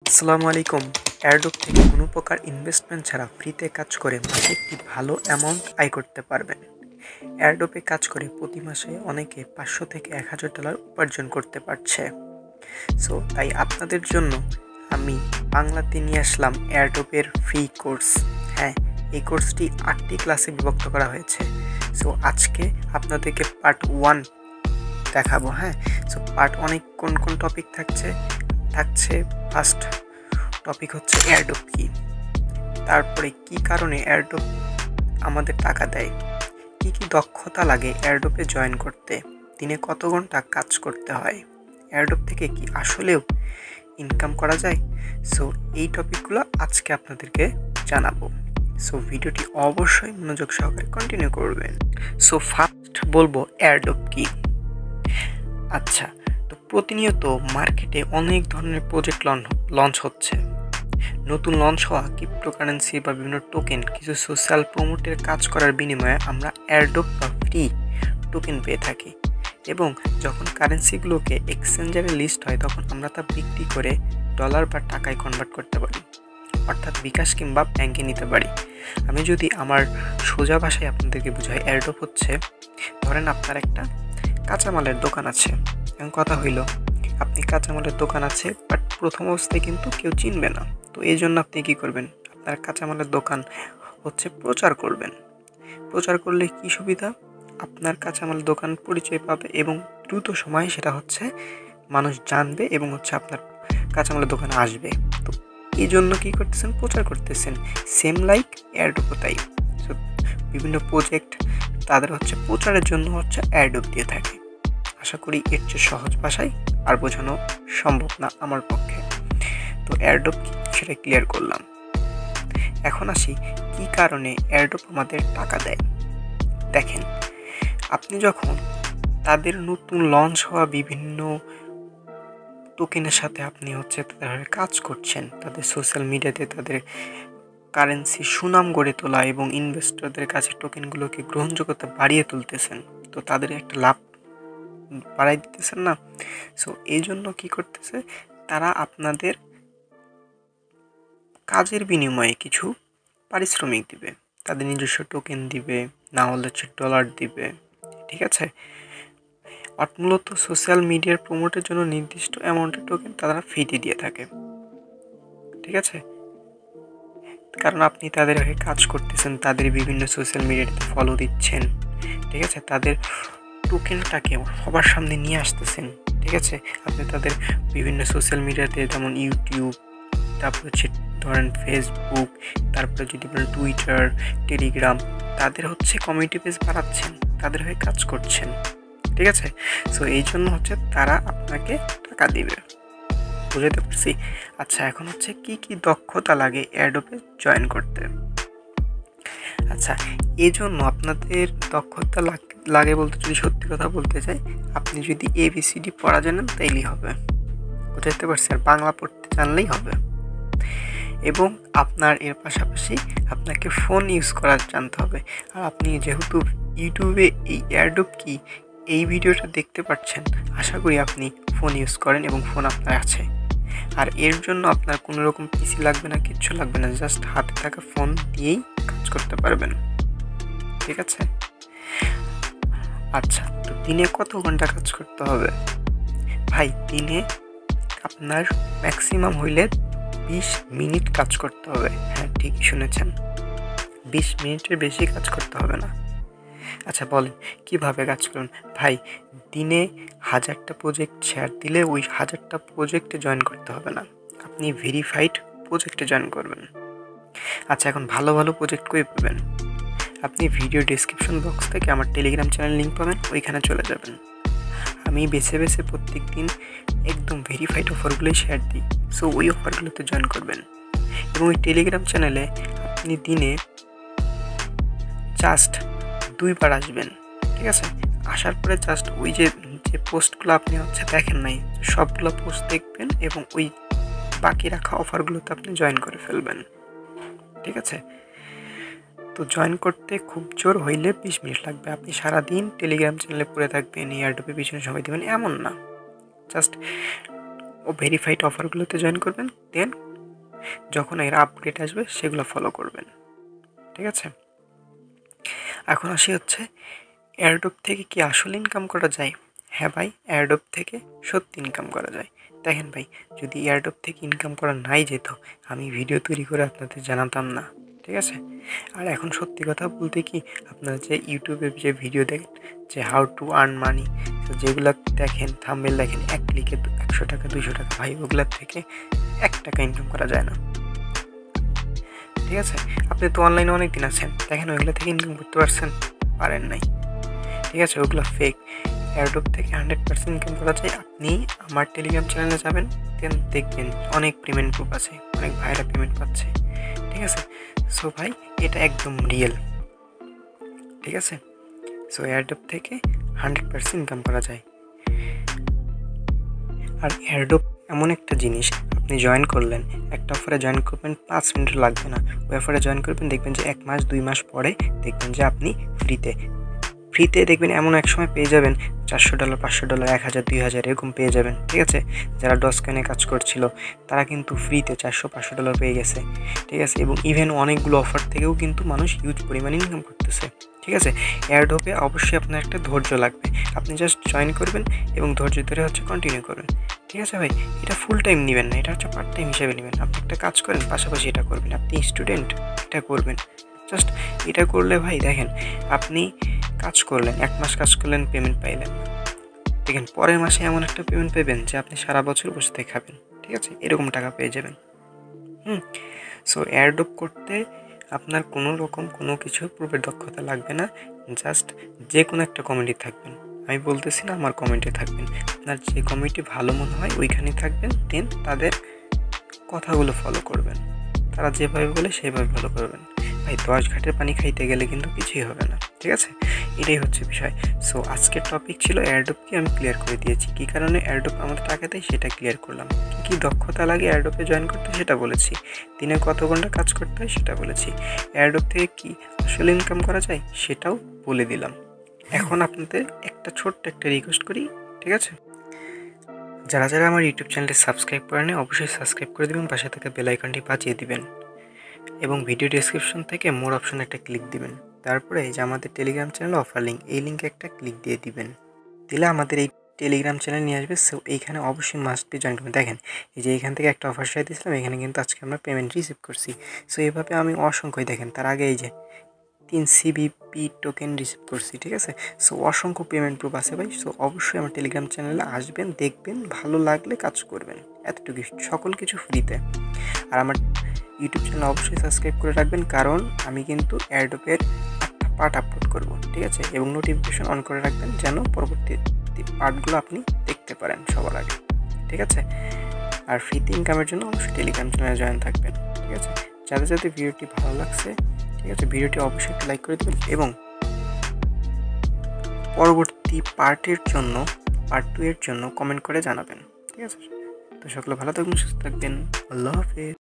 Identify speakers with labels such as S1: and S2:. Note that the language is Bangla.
S1: আসসালামু আলাইকুম। এয়ারড্রপ থেকে কোনো প্রকার ইনভেস্টমেন্ট ছাড়া ফ্রিতে কাজ করে মাসে একটি ভালো অ্যামাউন্ট আয় করতে পারবেন। এয়ারড্রপে কাজ করে প্রতি মাসে অনেকে 500 থেকে $1000 উপার্জন করতে পারছে। সো তাই আপনাদের জন্য আমি বাংলাতে নিয়ে আসলাম এয়ারড্রপের ফ্রি কোর্স। হ্যাঁ, এই কোর্সটি 8টি ক্লাসে বিভক্ত করা হয়েছে। সো আজকে আপনাদেরকে পার্ট 1 দেখাবো। হ্যাঁ, সো পার্ট 1 কোন কোন টপিক থাকছে ফার্স্ট টপিক হচ্ছে এয়ারড্রপ কি, তারপরে কি কারণে এয়ারড্রপ আমাদের টাকা দেয়, কি কি দক্ষতা লাগে এয়ারড্রপে জয়েন করতে, দিনে কত ঘন্টা কাজ করতে হয়, এয়ারড্রপ থেকে কি আসলেও ইনকাম করা যায়। সো এই টপিকগুলো আজকে আপনাদেরকে জানাবো। সো ভিডিওটি অবশ্যই মনোযোগ সহকারে কন্টিনিউ করবেন। সো ফার্স্ট বলবো এয়ারড্রপ কি। আচ্ছা, তো প্রতিনিয়ত মার্কেটে অনেক ধরনের প্রজেক্ট লঞ্চ হচ্ছে। নতুন লঞ্চ হওয়া ক্রিপ্টোকারেন্সি বা বিভিন্ন টোকেন কিছু সোশ্যাল প্রমোটের কাজ করার বিনিময়ে আমরা এয়ারড্রপ বা ফ্রি টোকেন পেয়ে থাকি, এবং যখন কারেন্সিগুলোকে এক্সচেঞ্জারে লিস্ট হয় তখন আমরা তা বিক্রি করে ডলার বা টাকায় কনভার্ট করতে পারি, অর্থাৎ বিকাশ কিংবা ব্যাংকে নিতে পারি। আমি যদি আমার সোজা ভাষায় আপনাদেরকে বুঝাই, এয়ারড্রপ হচ্ছে, ধরেন আপনার একটা কাঁচামালের দোকান আছে। এখন কথা হইল, আপনি কাঁচামালের দোকান আছে, বাট প্রথম অবস্থায় কিন্তু কেউ চিনবে না। তো এই জন্য আপনি কী করবেন, আপনার কাঁচামালের দোকান হচ্ছে প্রচার করবেন। প্রচার করলে কি সুবিধা, আপনার কাঁচামালের দোকান পরিচয় পাবে এবং দ্রুত সময়ে সেটা হচ্ছে মানুষ জানবে এবং হচ্ছে আপনার কাঁচামালের দোকানে আসবে। তো এই জন্য কী করতেছেন, প্রচার করতেছেন। সেম লাইক এয়ারড্রপও তাই। তো বিভিন্ন প্রজেক্ট তাদের হচ্ছে প্রচারের জন্য হচ্ছে এয়ারড্রপ দিয়ে থাকে। আশা করি এর চেয়ে সহজ ভাষায় আর বোঝানো সম্ভব না আমার পক্ষে। তো এয়ারড্রপ সেটা ক্লিয়ার করলাম। এখন আসি কি কারণে এয়ারড্রপ আমাদের টাকা দেয়। দেখেন, আপনি যখন তাদের নতুন লঞ্চ হওয়া বিভিন্ন টোকেনের সাথে আপনি হচ্ছে তাদের কাজ করছেন, তাদের সোশ্যাল মিডিয়াতে তাদের কারেন্সি সুনাম গড়ে তোলা এবং ইনভেস্টরদের কাছে টোকেনগুলোকে গ্রহণযোগ্যতা বাড়িয়ে তুলতেছেন, তো তাদের একটা লাভ বাড়াই দিতেছেন না। সো এই জন্য কী করতেছে, তারা আপনাদের কাজের বিনিময়ে কিছু পারিশ্রমিক দিবে, তাদের নিজস্ব টোকেন দিবে, না হলে হচ্ছে ডলার দিবে। ঠিক আছে, মূলত সোশ্যাল মিডিয়ার প্রমোটের জন্য নির্দিষ্ট অ্যামাউন্টের টোকেন তারা ফ্রিতে দিয়ে থাকে। ঠিক আছে, কারণ আপনি তাদের হয়ে কাজ করতেছেন, তাদের বিভিন্ন সোশ্যাল মিডিয়াতে ফলো দিচ্ছেন। ঠিক আছে, তাদের টোকেনটাকে সবার সামনে নিয়ে আসতেছেন। ঠিক আছে, আপনি তাদের বিভিন্ন সোশ্যাল মিডিয়াতে, যেমন ইউটিউব, তারপর হচ্ছে ধরেন ফেসবুক, তারপরে যদি বলেন টুইটার, টেলিগ্রাম, তাদের হচ্ছে কমিউনিটি পেজ বাড়াচ্ছেন, তাদের হয়ে কাজ করছেন। ঠিক আছে, সো এই জন্য হচ্ছে তারা আপনাকে টাকা দিবে। বুঝতে পারছি। আচ্ছা, এখন হচ্ছে কি কি দক্ষতা লাগে এয়ারড্রপে জয়েন করতে। আচ্ছা, এই জন্য আপনাদের দক্ষতা লাগে বলতে, যদি সত্যি কথা বলতে চাই, আপনি যদি ABCD পড়া জানেন তাইলেই হবে। বুঝতে পারছি, আর বাংলা পড়তে জানলেই হবে। এবং আপনার এর পাশাপাশি আপনাকে ফোন ইউজ করা জানতে হবে। আর আপনি যেহেতু ইউটিউবে এই এয়ারড্রপ কি এই ভিডিওটা দেখতে পাচ্ছেন, আশা করি আপনি ফোন ইউজ করেন এবং ফোন আপনার আছে। আর এর জন্য আপনার কোনো রকম PC লাগবে না, কিচ্ছু লাগবে না, জাস্ট হাতে থাকা ফোন দিয়েই কাজ করতে পারবেন। ঠিক আছে, আচ্ছা, তো দিনে কত ঘন্টা কাজ করতে হবে ভাই? দিনে আপনার ম্যাক্সিমাম হইলে 20 মিনিট কাজ করতে হবে। হ্যাঁ, ঠিকই শুনেছেন, 20 মিনিটের বেশি কাজ করতে হবে না। আচ্ছা বলেন, কিভাবে কাজ করুন ভাই? দিনে 1000টা প্রজেক্ট শেয়ার দিলে ওই 1000টা প্রজেক্টে জয়েন করতে হবে না, আপনি ভেরিফাইড প্রজেক্টে জয়েন করবেন। আচ্ছা, এখন ভালো ভালো প্রজেক্ট কই পাবেন? আপনি ভিডিও ডেসক্রিপশন বক্স থেকে আমার টেলিগ্রাম চ্যানেল লিঙ্ক পাবেন, ওইখানে চলে যাবেন। আমি বেছে বেছে প্রত্যেক দিন একদম ভেরিফাইড অফারগুলোই শেয়ার দিই। সো ওই অফারগুলোতে জয়েন করবেন, এবং ওই টেলিগ্রাম চ্যানেলে আপনি দিনে জাস্ট 2 বার আসবেন। ঠিক আছে, আসার পরে জাস্ট ওই যে পোস্টগুলো আপনি হচ্ছে দেখেন নাই, সবগুলো পোস্ট দেখবেন এবং ওই বাকি রাখা অফারগুলোতে আপনি জয়েন করে ফেলবেন। ঠিক আছে, তো জয়েন করতে খুব জোর হইলে 20 মিনিট লাগবে। আপনি সারাদিন টেলিগ্রাম চ্যানেলে পড়ে থাকবেন, এয়ারড্রপে পিছনে সময় দেবেন এমন না, জাস্ট ভেরিফাইড অফারগুলোতে জয়েন করবেন, দেন যখন এর আপডেট আসবে সেগুলো ফলো করবেন। ঠিক আছে, এখন আসি হচ্ছে এয়ারড্রপ থেকে কি আসলে ইনকাম করা যায়? হ্যাঁ ভাই, এয়ারড্রপ থেকে সত্যি ইনকাম করা যায়। দেখেন ভাই, যদি এয়ারড্রপ থেকে ইনকাম করা নাই যেত, আমি ভিডিও তৈরি করে আপনাদের জানাতাম না। ঠিক আছে, আর এখন সত্যি কথা বলতে কি, আপনারা যে ইউটিউবে যে ভিডিও দেখেন যে হাউ টু আর্ন মানি, তো যেগুলো দেখেন থাম্বনেল দেখেন 1 ক্লিকে 100 টাকা 200 টাকা, ভাই ওগুলার থেকে 1 টাকা ইনকাম করা যায় না। ঠিক আছে, আপনি তো অনলাইনে অনেক দিন আছেন, দেখেন ওইগুলো থেকে ইনকাম করতে পারেন নাই। ঠিক আছে, ওগুলো ফেক। এয়ারড্রপ থেকে 100% ইনকাম করা যায়। আপনি আমার টেলিগ্রাম চ্যানেলে যাবেন, দেন দেখবেন অনেক পেমেন্ট গ্রুপ আছে, অনেক ভাইরা পেমেন্ট পাচ্ছে। ঠিক আছে, সো ভাই এটা একদম রিয়েল। ঠিক আছে, সো এয়ারড্রপ থেকে 100% ইনকাম করা যায়। আর এয়ারড্রপ এমন একটা জিনিস, আপনি জয়েন করলেন, একটা অফারে জয়েন করবেন, 5 মিনিট লাগবে না, ওই অফারে জয়েন করবেন, দেখবেন যে 1 মাস 2 মাস পরে দেখবেন যে আপনি ফ্রিতে দেখবেন এমন এক সময় পেয়ে যাবেন $400 $500 $1000 $2000 এরকম পেয়ে যাবেন। ঠিক আছে, যারা ডজকয়েনে কাজ করছিল তারা কিন্তু ফ্রিতে $400-500 পেয়ে গেছে। ঠিক আছে, এবং ইভেন অনেকগুলো অফার থেকেও কিন্তু মানুষ হিউজ পরিমাণে ইনকাম করতেছে। ঠিক আছে, এয়ারড্রপে অবশ্যই আপনার একটা ধৈর্য লাগবে, আপনি জাস্ট জয়েন করবেন এবং ধৈর্য ধরে হচ্ছে কন্টিনিউ করবেন। ঠিক আছে ভাই, এটা ফুল টাইম নেবেন না, এটা হচ্ছে পার্ট টাইম হিসেবে নেবেন। আপনি একটা কাজ করেন, পাশাপাশি এটা করবেন। আপনি স্টুডেন্ট, এটা করবেন, জাস্ট এটা করলে ভাই দেখেন, আপনি কাজ করলেন, 1 মাস কাজ করলেন, পেমেন্ট পাইলেন, দেখেন পরের মাসে এমন একটা পেমেন্ট পাবেন যে আপনি সারা বছর বসে থেকে খাবেন। ঠিক আছে, এরকম টাকা পেয়ে যাবেন। সো এয়ারড্রপ করতে আপনার কোনো কিছু পূর্বের দক্ষতা লাগবে না, জাস্ট যে কোনো একটা কমিটি থাকবেন। আমি বলতেছি না আমার কমিটি থাকবেন, আপনার যে কমিটি ভালো মনে হয় ওইখানেই থাকবেন, দেন তাদের কথাগুলো ফলো করবেন, তারা যেভাবে বলে সেভাবে ফলো করবেন। ভাই 10 ঘাটের পানি খাইতে গেলে কিন্তু কিছুই হবে না। ঠিক আছে, এটাই হচ্ছে বিষয়। সো আজকের টপিক ছিল এয়ারড্রপকে আমি ক্লিয়ার করে দিয়েছি, কী কারণে এয়ারড্রপ আমাদের টাকা দেয় সেটা ক্লিয়ার করলাম, কী দক্ষতা লাগে এয়ারড্রপে জয়েন করতে সেটা বলেছি, দিনে কত ঘন্টা কাজ করতে হয় সেটা বলেছি, এয়ারড্রপ থেকে কি আসলে ইনকাম করা যায় সেটাও বলে দিলাম। এখন আপনাদের ছোট্ট একটা রিকোয়েস্ট করি। ঠিক আছে, যারা আমার ইউটিউব চ্যানেলটি সাবস্ক্রাইব করেন অবশ্যই সাবস্ক্রাইব করে দেবেন, পাশে থাকা বেল আইকনটি বাজিয়ে দিবেন এবং ভিডিও ডেসক্রিপশন থেকে মোর অপশন একটা ক্লিক দিবেন। তারপরে যে আমাদের টেলিগ্রাম চ্যানেল অফার লিঙ্ক, এই লিঙ্কে একটা ক্লিক দিয়ে দিবেন, দিলে আমাদের এই টেলিগ্রাম চ্যানেল নিয়ে আসবে। সো এইখানে অবশ্যই মাস্ট বি জয়েন করবেন। দেখেন এই যে এইখান থেকে একটা অফার শেয়ার দিয়েছিলাম, এখানে কিন্তু আজকে আমরা পেমেন্ট রিসিভ করছি। সো এইভাবে আমি অসংখ্যই, দেখেন তার আগে এই যে 3 CBP টোকেন রিসিভ করছি। ঠিক আছে, সো অসংখ্য পেমেন্ট প্রুফ আছে ভাই। সো অবশ্যই আমার টেলিগ্রাম চ্যানেলে আসবেন, দেখবেন, ভালো লাগলে কাজ করবেন, এতটুকু, সকল কিছু ফ্রিতে। আর আমার ইউটিউব চ্যানেল অবশ্যই সাবস্ক্রাইব করে রাখবেন, কারণ আমি কিন্তু এয়ারড্রপের 8টা পার্ট আপলোড করব। ঠিক আছে, এবং নোটিফিকেশন অন করে রাখবেন যেন পরবর্তী পার্টগুলো আপনি দেখতে পারেন সবার আগে। ঠিক আছে, আর ফ্রিতে ইনকামের জন্য অবশ্যই টেলিগ্রাম চ্যানেলে জয়েন থাকবেন। ঠিক আছে, যাদের ভিডিওটি ভালো লাগছে, ঠিক আছে, ভিডিওটি অবশ্যই একটু লাইক করে দেবেন এবং পরবর্তী পার্ট 2 এর জন্য কমেন্ট করে জানাবেন। ঠিক আছে, তো সকলে ভালো থাকবেন, সুস্থ থাকবেন, আল্লাহ হাফেজ।